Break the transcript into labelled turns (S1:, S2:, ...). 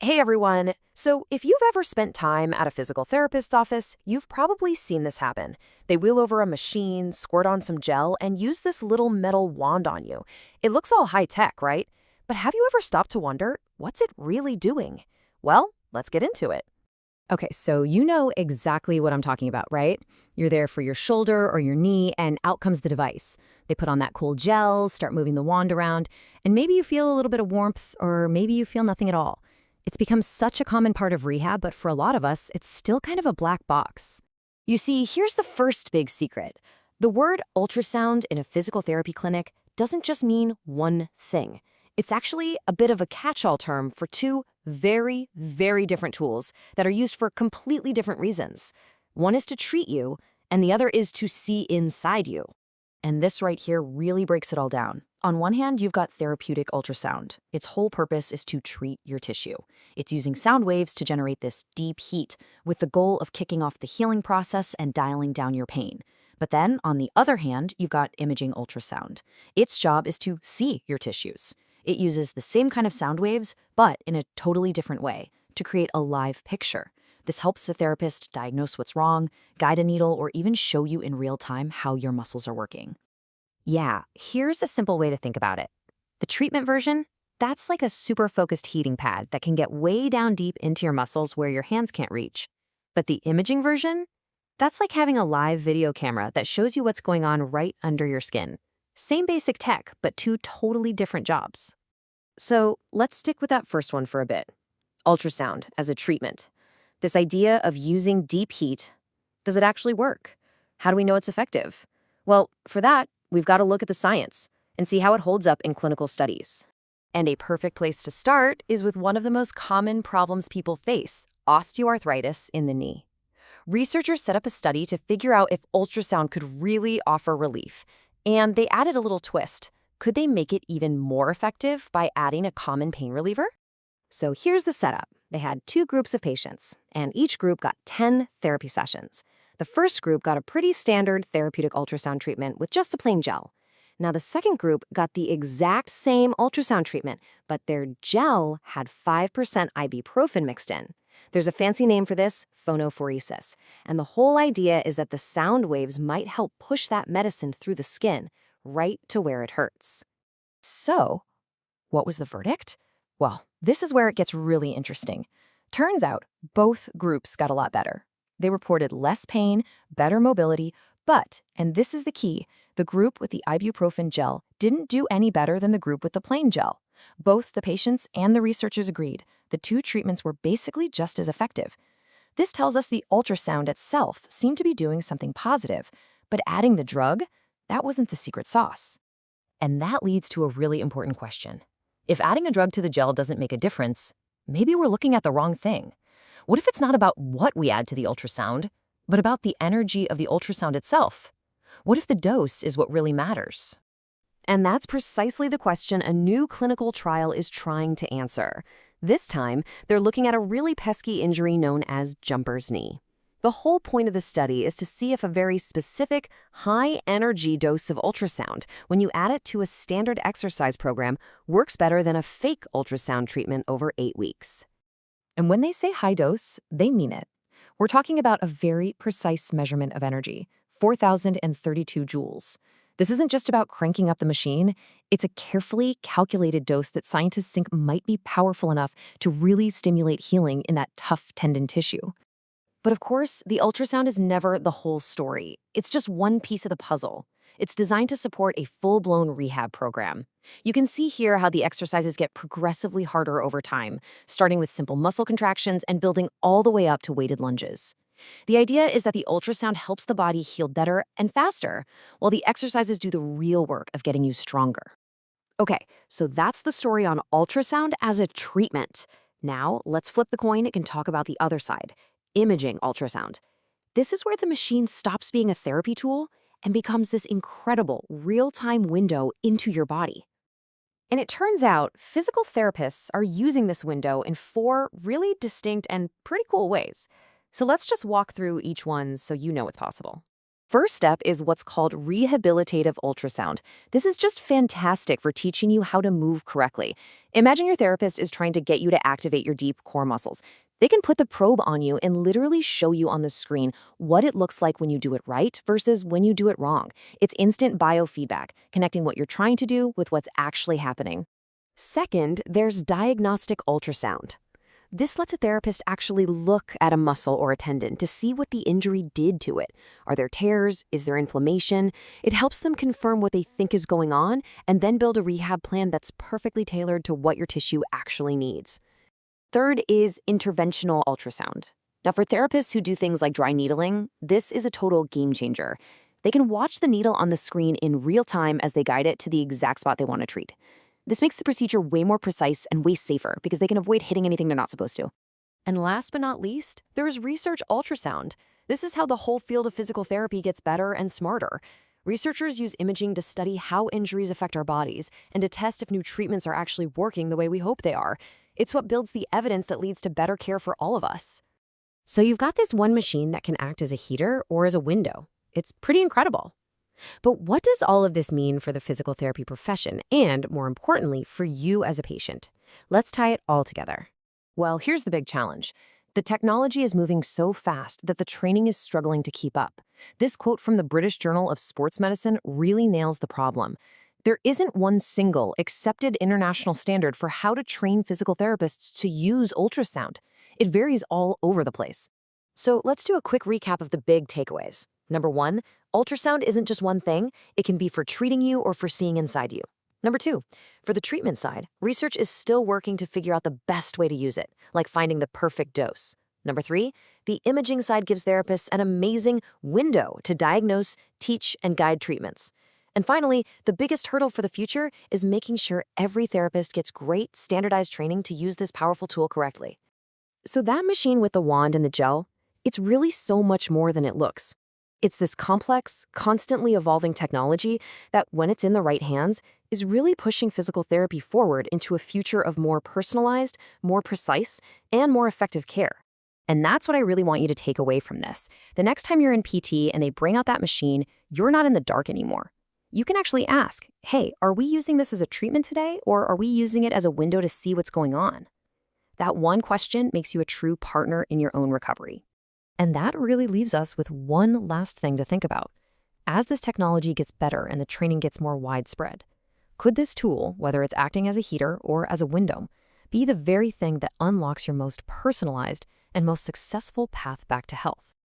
S1: Hey everyone! So, if you've ever spent time at a physical therapist's office, you've probably seen this happen. They wheel over a machine, squirt on some gel, and use this little metal wand on you. It looks all high-tech, right? But have you ever stopped to wonder, what's it really doing? Well, let's get into it. Okay, so you know exactly what I'm talking about, right? You're there for your shoulder or your knee, and out comes the device. They put on that cool gel, start moving the wand around, and maybe you feel a little bit of warmth, or maybe you feel nothing at all. It's become such a common part of rehab, but for a lot of us, it's still kind of a black box. You see, here's the first big secret. The word ultrasound in a physical therapy clinic doesn't just mean one thing. It's actually a bit of a catch-all term for two very, very different tools that are used for completely different reasons. One is to treat you, and the other is to see inside you. And this right here really breaks it all down. On one hand, you've got therapeutic ultrasound. Its whole purpose is to treat your tissue. It's using sound waves to generate this deep heat with the goal of kicking off the healing process and dialing down your pain. But then, on the other hand, you've got imaging ultrasound. Its job is to see your tissues. It uses the same kind of sound waves, but in a totally different way, to create a live picture. This helps the therapist diagnose what's wrong, guide a needle, or even show you in real time how your muscles are working. Yeah, here's a simple way to think about it. The treatment version, that's like a super focused heating pad that can get way down deep into your muscles where your hands can't reach. But the imaging version, that's like having a live video camera that shows you what's going on right under your skin. Same basic tech, but two totally different jobs. So let's stick with that first one for a bit. Ultrasound as a treatment. This idea of using deep heat, does it actually work? How do we know it's effective? Well, for that, we've got to look at the science and see how it holds up in clinical studies. And a perfect place to start is with one of the most common problems people face, osteoarthritis in the knee. Researchers set up a study to figure out if ultrasound could really offer relief. And they added a little twist. Could they make it even more effective by adding a common pain reliever? So here's the setup. They had two groups of patients, and each group got 10 therapy sessions. The first group got a pretty standard therapeutic ultrasound treatment with just a plain gel. Now the second group got the exact same ultrasound treatment, but their gel had 5% ibuprofen mixed in. There's a fancy name for this, phonophoresis. And the whole idea is that the sound waves might help push that medicine through the skin, right to where it hurts. So, what was the verdict? Well, this is where it gets really interesting. Turns out, both groups got a lot better. They reported less pain, better mobility, but, and this is the key, the group with the ibuprofen gel didn't do any better than the group with the plain gel. Both the patients and the researchers agreed the two treatments were basically just as effective. This tells us the ultrasound itself seemed to be doing something positive, but adding the drug, that wasn't the secret sauce. And that leads to a really important question. If adding a drug to the gel doesn't make a difference, maybe we're looking at the wrong thing. What if it's not about what we add to the ultrasound, but about the energy of the ultrasound itself? What if the dose is what really matters? And that's precisely the question a new clinical trial is trying to answer. This time, they're looking at a really pesky injury known as jumper's knee. The whole point of the study is to see if a very specific, high-energy dose of ultrasound, when you add it to a standard exercise program, works better than a fake ultrasound treatment over 8 weeks. And when they say high dose, they mean it. We're talking about a very precise measurement of energy, 4,032 joules. This isn't just about cranking up the machine. It's a carefully calculated dose that scientists think might be powerful enough to really stimulate healing in that tough tendon tissue. But of course, the ultrasound is never the whole story. It's just one piece of the puzzle. It's designed to support a full-blown rehab program. You can see here how the exercises get progressively harder over time, starting with simple muscle contractions and building all the way up to weighted lunges. The idea is that the ultrasound helps the body heal better and faster, while the exercises do the real work of getting you stronger. Okay, so that's the story on ultrasound as a treatment. Now, let's flip the coin and talk about the other side, imaging ultrasound. This is where the machine stops being a therapy tool and becomes this incredible real-time window into your body. And it turns out physical therapists are using this window in 4 really distinct and pretty cool ways. So let's just walk through each one so you know what's possible. First step is what's called rehabilitative ultrasound. This is just fantastic for teaching you how to move correctly. Imagine your therapist is trying to get you to activate your deep core muscles. They can put the probe on you and literally show you on the screen what it looks like when you do it right versus when you do it wrong. It's instant biofeedback, connecting what you're trying to do with what's actually happening. Second, there's diagnostic ultrasound. This lets a therapist actually look at a muscle or a tendon to see what the injury did to it. Are there tears? Is there inflammation? It helps them confirm what they think is going on and then build a rehab plan that's perfectly tailored to what your tissue actually needs. Third is interventional ultrasound. Now, for therapists who do things like dry needling, this is a total game changer. They can watch the needle on the screen in real time as they guide it to the exact spot they want to treat. This makes the procedure way more precise and way safer because they can avoid hitting anything they're not supposed to. And last but not least, there is research ultrasound. This is how the whole field of physical therapy gets better and smarter. Researchers use imaging to study how injuries affect our bodies and to test if new treatments are actually working the way we hope they are. It's what builds the evidence that leads to better care for all of us. So you've got this one machine that can act as a heater or as a window. It's pretty incredible. But what does all of this mean for the physical therapy profession and, more importantly, for you as a patient? Let's tie it all together. Well, here's the big challenge. The technology is moving so fast that the training is struggling to keep up. This quote from the British Journal of Sports Medicine really nails the problem. There isn't one single accepted international standard for how to train physical therapists to use ultrasound. It varies all over the place. So let's do a quick recap of the big takeaways. Number 1, ultrasound isn't just one thing. It can be for treating you or for seeing inside you. Number 2, for the treatment side, research is still working to figure out the best way to use it, like finding the perfect dose. Number 3, the imaging side gives therapists an amazing window to diagnose, teach, and guide treatments. And finally, the biggest hurdle for the future is making sure every therapist gets great, standardized training to use this powerful tool correctly. So that machine with the wand and the gel, it's really so much more than it looks. It's this complex, constantly evolving technology that, when it's in the right hands, is really pushing physical therapy forward into a future of more personalized, more precise, and more effective care. And that's what I really want you to take away from this. The next time you're in PT and they bring out that machine, you're not in the dark anymore. You can actually ask, hey, are we using this as a treatment today, or are we using it as a window to see what's going on? That one question makes you a true partner in your own recovery. And that really leaves us with one last thing to think about. As this technology gets better and the training gets more widespread, could this tool, whether it's acting as a heater or as a window, be the very thing that unlocks your most personalized and most successful path back to health?